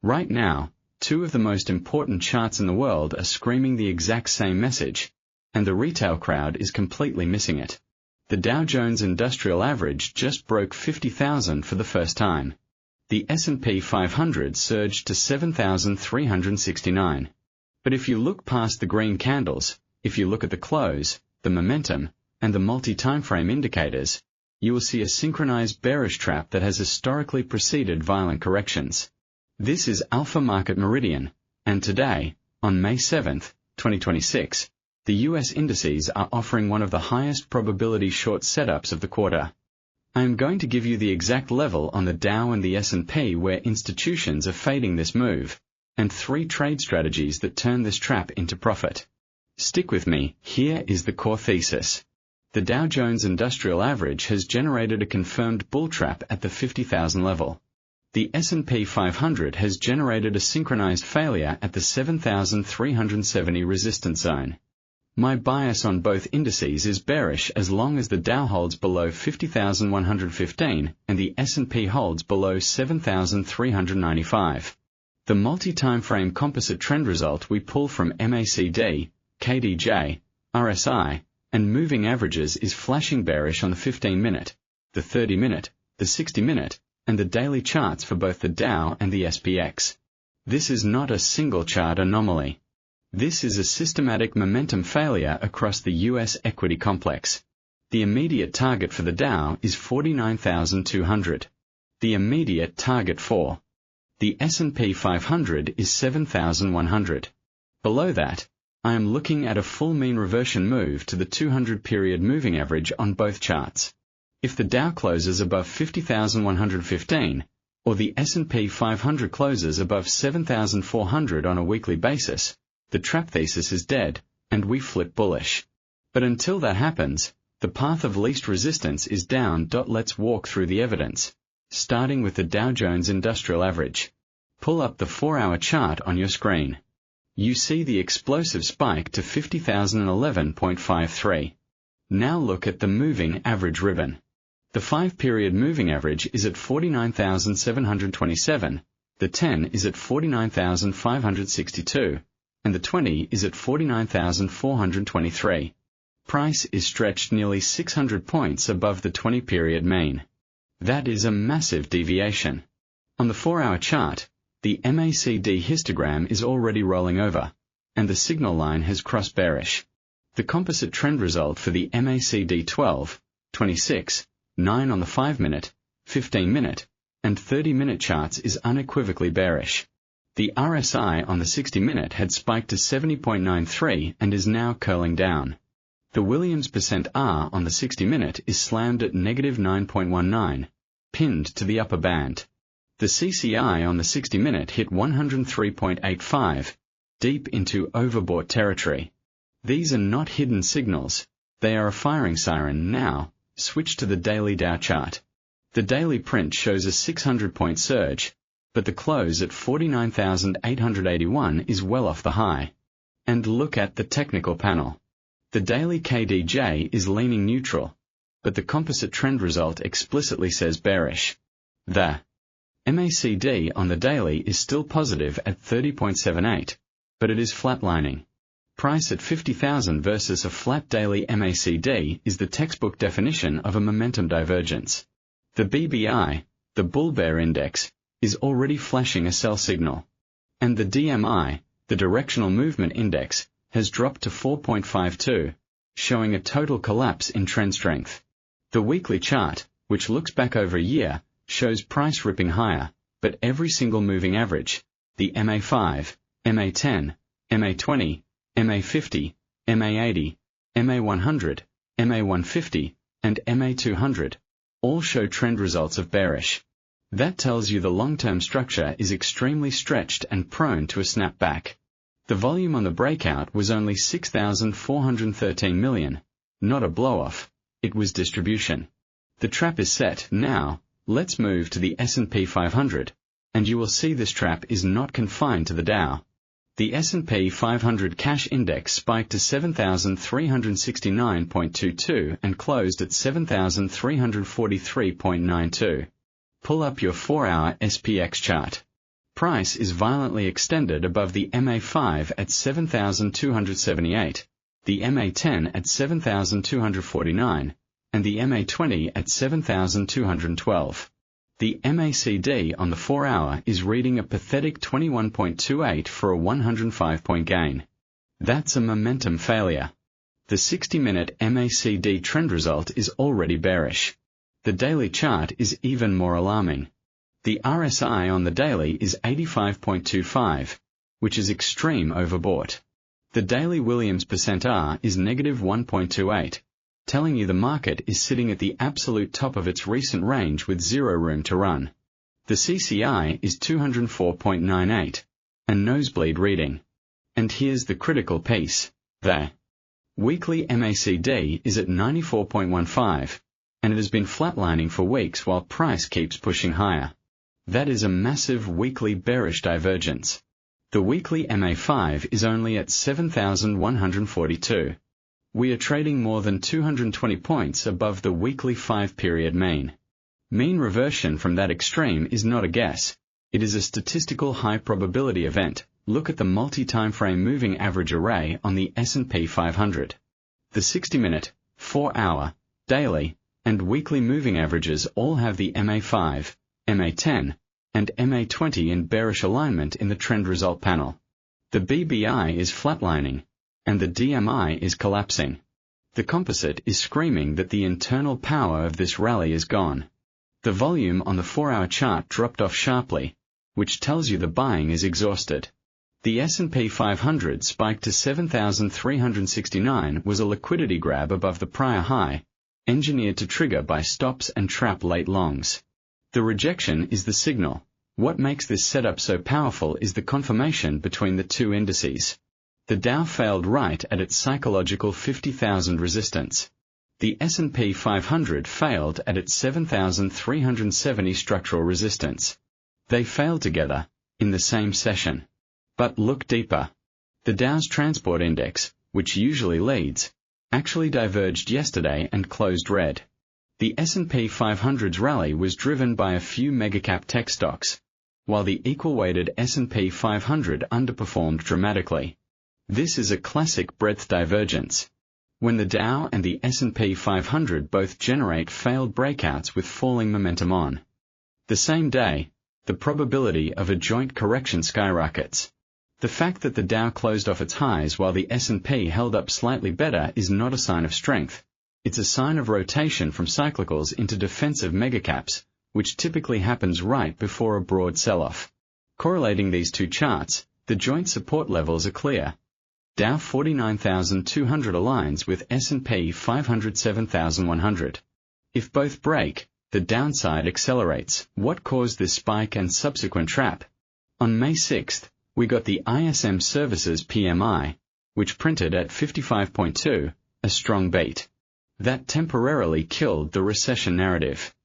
Right now, two of the most important charts in the world are screaming the exact same message, and the retail crowd is completely missing it. The Dow Jones Industrial Average just broke 50,000 for the first time. The S&P 500 surged to 7,369. But if you look past the green candles, if you look at the close, the momentum, and the multi-timeframe indicators, you will see a synchronized bearish trap that has historically preceded violent corrections. This is Alpha Market Meridian, and today, on May 7, 2026, the US indices are offering one of the highest probability short setups of the quarter. I am going to give you the exact level on the Dow and the S&P where institutions are fading this move, and 3 trade strategies that turn this trap into profit. Stick with me, here is the core thesis. The Dow Jones Industrial Average has generated a confirmed bull trap at the 50,000 level. The S&P 500 has generated a synchronized failure at the 7,370 resistance zone. My bias on both indices is bearish as long as the Dow holds below 50,115 and the S&P holds below 7,395. The multi-timeframe composite trend result we pull from MACD, KDJ, RSI, and moving averages is flashing bearish on the 15-minute, the 30-minute, the 60-minute, and the daily charts for both the Dow and the SPX. This is not a single chart anomaly. This is a systematic momentum failure across the US equity complex. The immediate target for the Dow is 49,200. The immediate target for the S&P 500 is 7,100. Below that, I am looking at a full mean reversion move to the 200-period moving average on both charts. If the Dow closes above 50,115, or the S&P 500 closes above 7,400 on a weekly basis, the trap thesis is dead, and we flip bullish. But until that happens, the path of least resistance is down. Let's walk through the evidence, starting with the Dow Jones Industrial Average. Pull up the 4-hour chart on your screen. You see the explosive spike to 50,011.53. Now look at the moving average ribbon. The 5-period moving average is at 49,727, the 10 is at 49,562, and the 20 is at 49,423. Price is stretched nearly 600 points above the 20-period mean. That is a massive deviation. On the 4-hour chart, the MACD histogram is already rolling over, and the signal line has crossed bearish. The composite trend result for the MACD 12, 26, 9 on the 5-minute, 15-minute, and 30-minute charts is unequivocally bearish. The RSI on the 60-minute had spiked to 70.93 and is now curling down. The Williams %R on the 60-minute is slammed at negative 9.19, pinned to the upper band. The CCI on the 60-minute hit 103.85, deep into overbought territory. These are not hidden signals, they are a firing siren now. Switch to the daily Dow chart. The daily print shows a 600-point surge, but the close at 49,881 is well off the high. And look at the technical panel. The daily KDJ is leaning neutral, but the composite trend result explicitly says bearish. The MACD on the daily is still positive at 30.78, but it is flatlining. Price at 50,000 versus a flat daily MACD is the textbook definition of a momentum divergence. The BBI, the bull-bear index, is already flashing a sell signal. And the DMI, the directional movement index, has dropped to 4.52, showing a total collapse in trend strength. The weekly chart, which looks back over a year, shows price ripping higher, but every single moving average, the MA5, MA10, MA20, MA50, MA80, MA100, MA150, and MA200, all show trend results of bearish. That tells you the long-term structure is extremely stretched and prone to a snapback. The volume on the breakout was only 6,413 million, not a blow-off, it was distribution. The trap is set. Now, let's move to the S&P 500, and you will see this trap is not confined to the Dow. The S&P 500 cash index spiked to 7,369.22 and closed at 7,343.92. Pull up your 4-hour SPX chart. Price is violently extended above the MA5 at 7,278, the MA10 at 7,249, and the MA20 at 7,212. The MACD on the 4-hour is reading a pathetic 21.28 for a 105-point gain. That's a momentum failure. The 60-minute MACD trend result is already bearish. The daily chart is even more alarming. The RSI on the daily is 85.25, which is extreme overbought. The daily Williams %R is negative 1.28, telling you the market is sitting at the absolute top of its recent range with zero room to run. The CCI is 204.98, a nosebleed reading. And here's the critical piece. The weekly MACD is at 94.15, and it has been flatlining for weeks while price keeps pushing higher. That is a massive weekly bearish divergence. The weekly MA5 is only at 7,142. We are trading more than 220 points above the weekly 5-period mean. Mean reversion from that extreme is not a guess. It is a statistical high probability event. Look at the multi-timeframe moving average array on the S&P 500. The 60-minute, 4-hour, daily, and weekly moving averages all have the MA5, MA10, and MA20 in bearish alignment in the trend result panel. The BBI is flatlining, and the DMI is collapsing. The composite is screaming that the internal power of this rally is gone. The volume on the 4-hour chart dropped off sharply, which tells you the buying is exhausted. The S&P 500 spike to 7,369 was a liquidity grab above the prior high, engineered to trigger by stops and trap late longs. The rejection is the signal. What makes this setup so powerful is the confirmation between the two indices. The Dow failed right at its psychological 50,000 resistance. The S&P 500 failed at its 7,370 structural resistance. They failed together, in the same session. But look deeper. The Dow's Transport Index, which usually leads, actually diverged yesterday and closed red. The S&P 500's rally was driven by a few megacap tech stocks, while the equal-weighted S&P 500 underperformed dramatically. This is a classic breadth divergence. When the Dow and the S&P 500 both generate failed breakouts with falling momentum on the same day, the probability of a joint correction skyrockets. The fact that the Dow closed off its highs while the S&P held up slightly better is not a sign of strength. It's a sign of rotation from cyclicals into defensive megacaps, which typically happens right before a broad sell-off. Correlating these two charts, the joint support levels are clear. Dow 49,200 aligns with S&P 500 7,100. If both break, the downside accelerates. What caused this spike and subsequent trap? On May 6th, we got the ISM Services PMI, which printed at 55.2, a strong beat. That temporarily killed the recession narrative.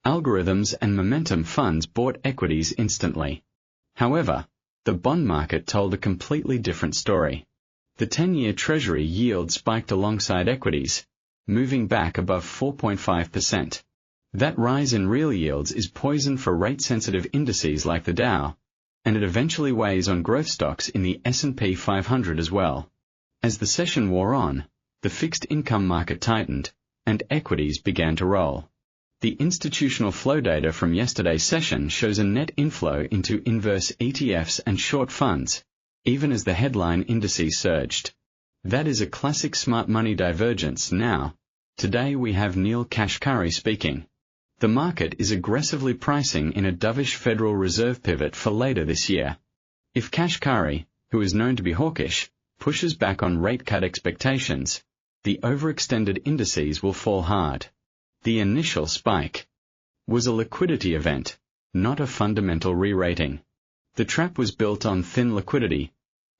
Algorithms and momentum funds bought equities instantly. However, the bond market told a completely different story. The 10-year Treasury yield spiked alongside equities, moving back above 4.5%. That rise in real yields is poison for rate-sensitive indices like the Dow, and it eventually weighs on growth stocks in the S&P 500 as well. As the session wore on, the fixed income market tightened, and equities began to roll. The institutional flow data from yesterday's session shows a net inflow into inverse ETFs and short funds, even as the headline indices surged. That is a classic smart money divergence. Now, today we have Neil Kashkari speaking. The market is aggressively pricing in a dovish Federal Reserve pivot for later this year. If Kashkari, who is known to be hawkish, pushes back on rate cut expectations, the overextended indices will fall hard. The initial spike was a liquidity event, not a fundamental re-rating. The trap was built on thin liquidity,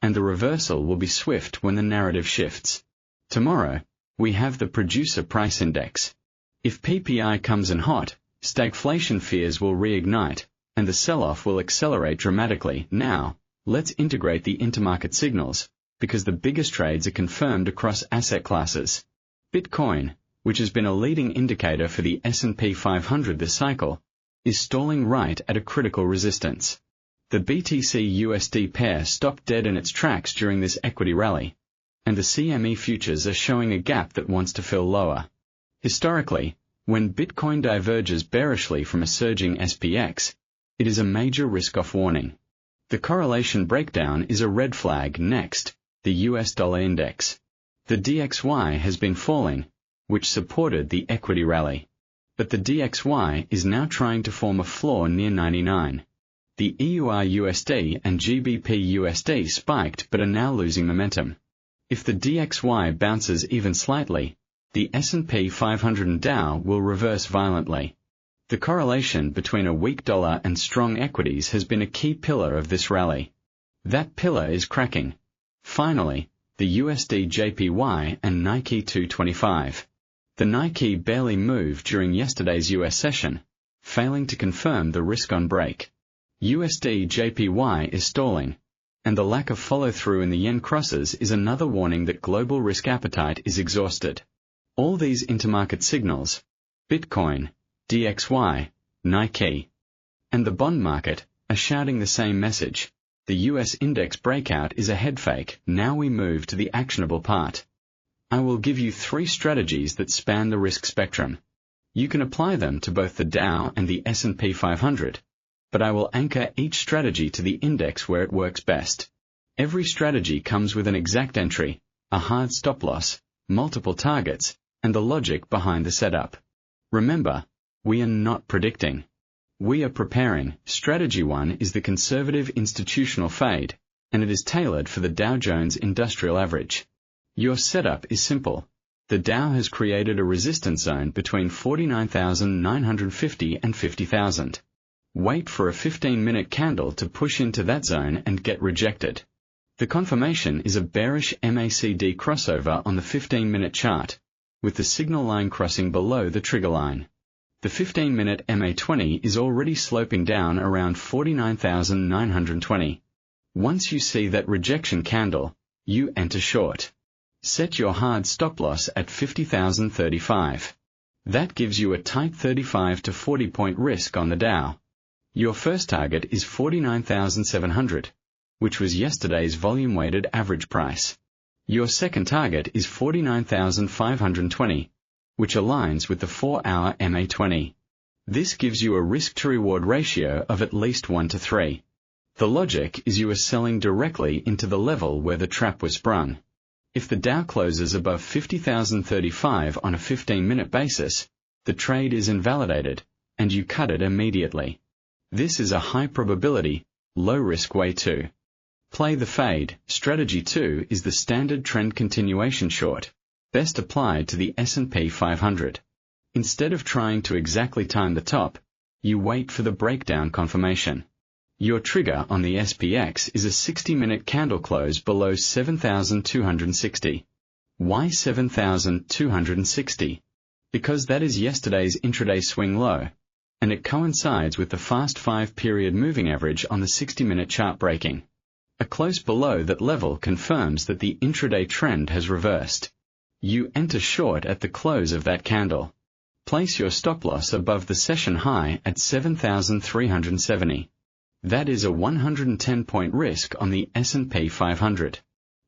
and the reversal will be swift when the narrative shifts. Tomorrow, we have the Producer Price Index. If PPI comes in hot, stagflation fears will reignite, and the sell-off will accelerate dramatically. Now, let's integrate the intermarket signals, because the biggest trades are confirmed across asset classes. Bitcoin, which has been a leading indicator for the S&P 500 this cycle, is stalling right at a critical resistance. The BTC-USD pair stopped dead in its tracks during this equity rally, and the CME futures are showing a gap that wants to fill lower. Historically, when Bitcoin diverges bearishly from a surging SPX, it is a major risk-off warning. The correlation breakdown is a red flag. Next, the US dollar index. The DXY has been falling, which supported the equity rally. But the DXY is now trying to form a floor near 99. The EUR-USD and GBP-USD spiked but are now losing momentum. If the DXY bounces even slightly, the S&P 500 and Dow will reverse violently. The correlation between a weak dollar and strong equities has been a key pillar of this rally. That pillar is cracking. Finally, the USD JPY and Nike 225. The Nike barely moved during yesterday's US session, failing to confirm the risk-on break. USD JPY is stalling, and the lack of follow-through in the yen crosses is another warning that global risk appetite is exhausted. All these intermarket signals, Bitcoin, DXY, Nike, and the bond market, are shouting the same message. The US index breakout is a head fake. Now we move to the actionable part. I will give you 3 strategies that span the risk spectrum. You can apply them to both the Dow and the S&P 500, but I will anchor each strategy to the index where it works best. Every strategy comes with an exact entry, a hard stop loss, multiple targets, and the logic behind the setup. Remember, we are not predicting. We are preparing. Strategy 1 is the conservative institutional fade, and it is tailored for the Dow Jones Industrial Average. Your setup is simple. The Dow has created a resistance zone between 49,950 and 50,000. Wait for a 15-minute candle to push into that zone and get rejected. The confirmation is a bearish MACD crossover on the 15-minute chart, with the signal line crossing below the trigger line. The 15-minute MA20 is already sloping down around 49,920. Once you see that rejection candle, you enter short. Set your hard stop loss at 50,035. That gives you a tight 35 to 40 point risk on the Dow. Your first target is 49,700, which was yesterday's volume-weighted average price. Your second target is 49,520. Which aligns with the 4-hour MA20. This gives you a risk-to-reward ratio of at least 1 to 3. The logic is you are selling directly into the level where the trap was sprung. If the Dow closes above 50,035 on a 15-minute basis, the trade is invalidated, and you cut it immediately. This is a high-probability, low-risk way to play the fade. Strategy 2 is the standard trend continuation short, best applied to the S&P 500. Instead of trying to exactly time the top, you wait for the breakdown confirmation. Your trigger on the SPX is a 60-minute candle close below 7,260. Why 7,260? Because that is yesterday's intraday swing low, and it coincides with the fast 5-period moving average on the 60-minute chart breaking. A close below that level confirms that the intraday trend has reversed. You enter short at the close of that candle. Place your stop loss above the session high at 7,370. That is a 110-point risk on the S&P 500.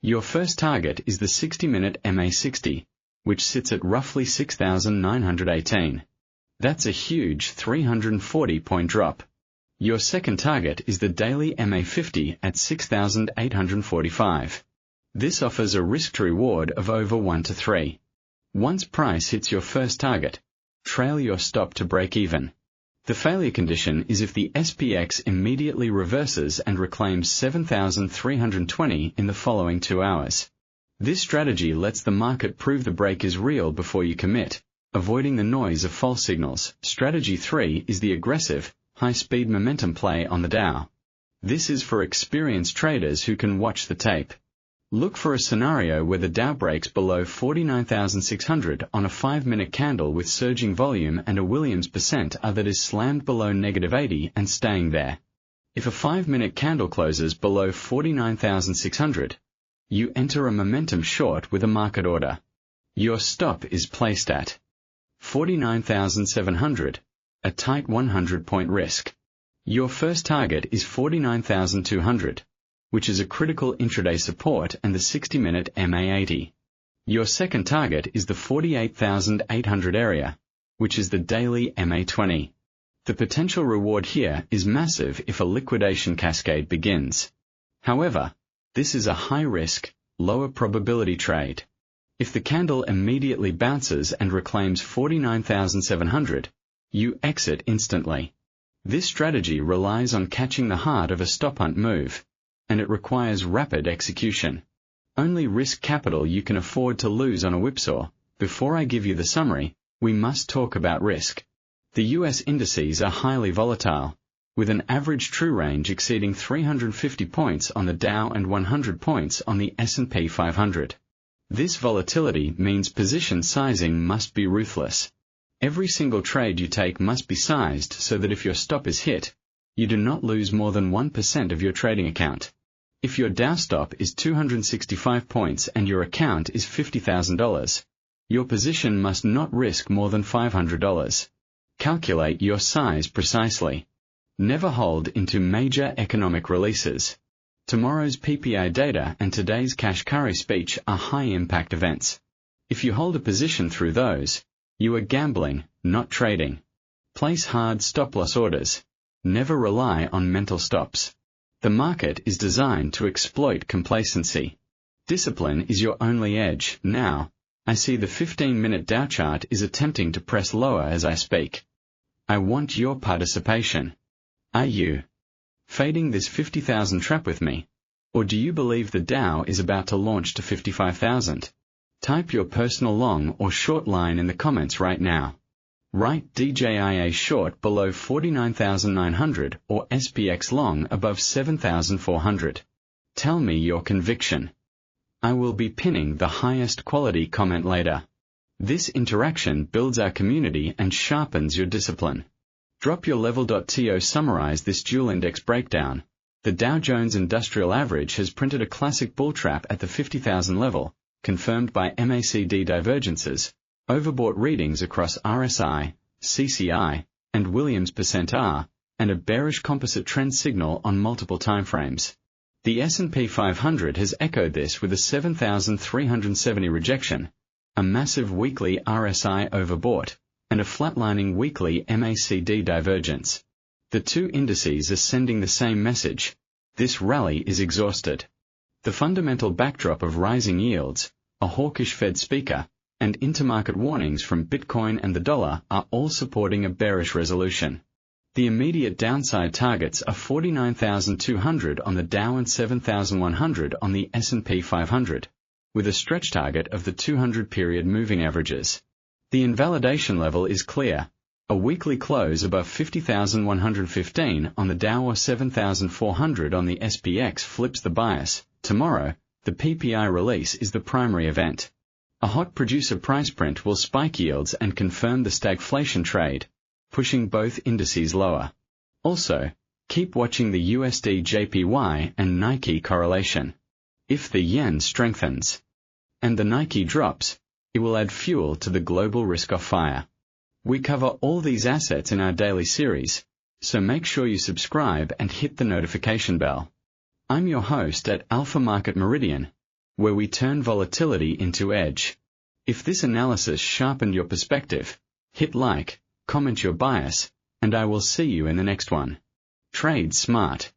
Your first target is the 60-minute MA60, which sits at roughly 6,918. That's a huge 340-point drop. Your second target is the daily MA50 at 6,845. This offers a risk-to-reward of over 1 to 3. Once price hits your first target, trail your stop to break even. The failure condition is if the SPX immediately reverses and reclaims 7,320 in the following 2 hours. This strategy lets the market prove the break is real before you commit, avoiding the noise of false signals. Strategy 3 is the aggressive, high-speed momentum play on the Dow. This is for experienced traders who can watch the tape. Look for a scenario where the Dow breaks below 49,600 on a 5-minute candle with surging volume and a Williams percent that is slammed below -80 and staying there. If a 5-minute candle closes below 49,600, you enter a momentum short with a market order. Your stop is placed at 49,700, a tight 100-point risk. Your first target is 49,200, which is a critical intraday support and the 60-minute MA80. Your second target is the 48,800 area, which is the daily MA20. The potential reward here is massive if a liquidation cascade begins. However, this is a high-risk, lower probability trade. If the candle immediately bounces and reclaims 49,700, you exit instantly. This strategy relies on catching the heart of a stop-hunt move, and it requires rapid execution. Only risk capital you can afford to lose on a whipsaw. Before I give you the summary, we must talk about risk. The US indices are highly volatile, with an average true range exceeding 350 points on the Dow and 100 points on the S&P 500. This volatility means position sizing must be ruthless. Every single trade you take must be sized so that if your stop is hit, you do not lose more than 1% of your trading account. If your Dow stop is 265 points and your account is $50,000, your position must not risk more than $500. Calculate your size precisely. Never hold into major economic releases. Tomorrow's PPI data and today's Kashkari speech are high-impact events. If you hold a position through those, you are gambling, not trading. Place hard stop-loss orders. Never rely on mental stops. The market is designed to exploit complacency. Discipline is your only edge. Now, I see the 15-minute Dow chart is attempting to press lower as I speak. I want your participation. Are you fading this 50,000 trap with me? Or do you believe the Dow is about to launch to 55,000? Type your personal long or short line in the comments right now. Write DJIA short below 49,900 or SPX long above 7,400. Tell me your conviction. I will be pinning the highest quality comment later. This interaction builds our community and sharpens your discipline. Drop your level.to summarize this dual index breakdown. The Dow Jones Industrial Average has printed a classic bull trap at the 50,000 level, confirmed by MACD divergences, overbought readings across RSI, CCI, and Williams %R, and a bearish composite trend signal on multiple timeframes. The S&P 500 has echoed this with a 7,370 rejection, a massive weekly RSI overbought, and a flatlining weekly MACD divergence. The two indices are sending the same message. This rally is exhausted. The fundamental backdrop of rising yields, a hawkish Fed speaker, and intermarket warnings from Bitcoin and the dollar are all supporting a bearish resolution. The immediate downside targets are 49,200 on the Dow and 7,100 on the S&P 500, with a stretch target of the 200-period moving averages. The invalidation level is clear. A weekly close above 50,115 on the Dow or 7,400 on the SPX flips the bias. Tomorrow, the PPI release is the primary event. A hot producer price print will spike yields and confirm the stagflation trade, pushing both indices lower. Also, keep watching the USD JPY and Nike correlation. If the yen strengthens and the Nike drops, it will add fuel to the global risk-off fire. We cover all these assets in our daily series, so make sure you subscribe and hit the notification bell. I'm your host at Alpha Market Meridian, where we turn volatility into edge. If this analysis sharpened your perspective, hit like, comment your bias, and I will see you in the next one. Trade smart.